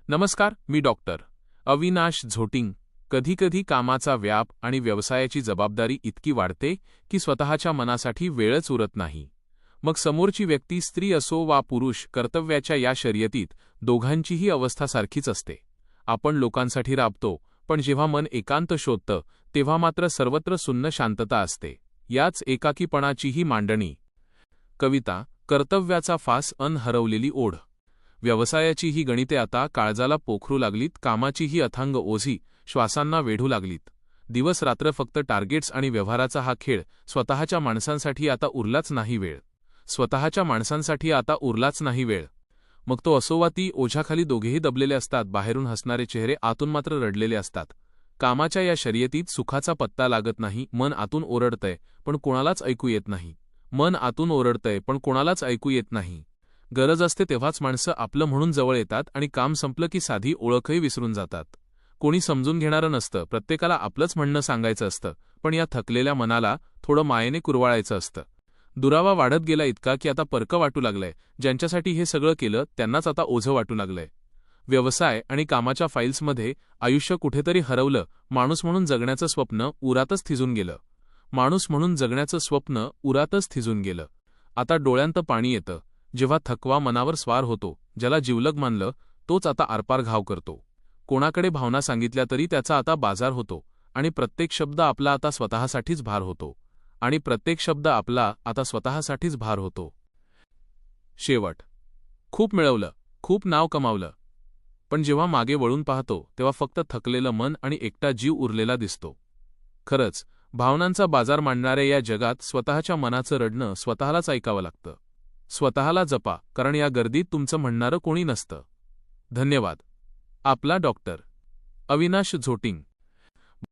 नमस्कार, मी डॉक्टर अविनाश झोटिंग. कधीकधी कामाचा व्याप आणि व्यवसायाची जबाबदारी इतकी वाढते की स्वतःच्या मनासाठी वेळच उरत नाही. मग समोरची व्यक्ती स्त्री असो वा पुरुष, कर्तव्याच्या या शर्यतीत दोघांचीही अवस्था सारखीच असते. आपण लोकांसाठी राबतो, पण जेव्हा मन एकांत शोधतं तेव्हा मात्र सर्वत्र सुन्न शांतता असते. याच एकाकीपणाचीही मांडणी. कविता. कर्तव्याचा फास अन हरवलेली ओढ. व्यवसायाची ही गणिते आता काळजाला पोखरू लागलीत, कामाची ही अथांग ओझी श्वासांना वेढू लागलीत. दिवस रात्र फक्त टार्गेट्स आणि व्यवहाराचा हा खेळ. स्वतःच्या माणसांसाठी आता उरलाच नाही वेळ. स्वतःच्या माणसांसाठी आता उरलाच नाही वेळ. मग तो असो वा ती, ओझ्याखाली दोघेही दबलेले असतात. बाहेरून हसणारे चेहरे, आतून मात्र रडलेले असतात. कामाच्या या शर्यतीत सुखाचा पत्ता लागत नाही. मन आतून ओरडतंय, पण कोणालाच ऐकू येत नाही. मन आतून ओरडतंय, पण कोणालाच ऐकू येत नाही. गरज असते तेव्हाच माणसं आपलं म्हणून जवळ येतात आणि काम संपलं की साधी ओळखही विसरून जातात. कोणी समजून घेणारं नसतं. प्रत्येकाला आपलंच म्हणणं सांगायचं असतं. पण या थकलेल्या मनाला थोडं मायेने कुरवाळायचं असतं. दुरावा वाढत गेला इतका की आता परकं वाटू लागलंय. ज्यांच्यासाठी हे सगळं केलं त्यांनाच आता ओझं वाटू लागलंय. व्यवसाय आणि कामाच्या फाईल्समध्ये आयुष्य कुठेतरी हरवलं. माणूस म्हणून जगण्याचं स्वप्न उरातच थिजून गेलं. माणूस म्हणून जगण्याचं स्वप्न उरातच थिजून गेलं. आता डोळ्यांत पाणी येतं जेव्हा थकवा मनावर स्वार होतो. ज्याला जिवलग मानलं तोच आता आरपार घाव करतो. कोणाकडे भावना सांगितल्या तरी त्याचा आता बाजार होतो. आणि प्रत्येक शब्द आपला आता स्वतःसाठीच भार होतो. आणि प्रत्येक शब्द आपला आता स्वतःसाठीच भार होतो. शेवट. खूप मिळवलं, खूप नाव कमावलं, पण जेव्हा मागे वळून पाहतो तेव्हा फक्त थकलेलं मन आणि एकटा जीव उरलेला दिसतो. खरंच, भावनांचा बाजार मांडणाऱ्या या जगात स्वतःच्या मनाचं रडणं स्वतःलाच ऐकावं लागतं. स्वतःला जपा, कारण या गर्दीत तुमचं म्हणणारं कोणी नसतं. धन्यवाद. आपला डॉक्टर अविनाश झोटिंग.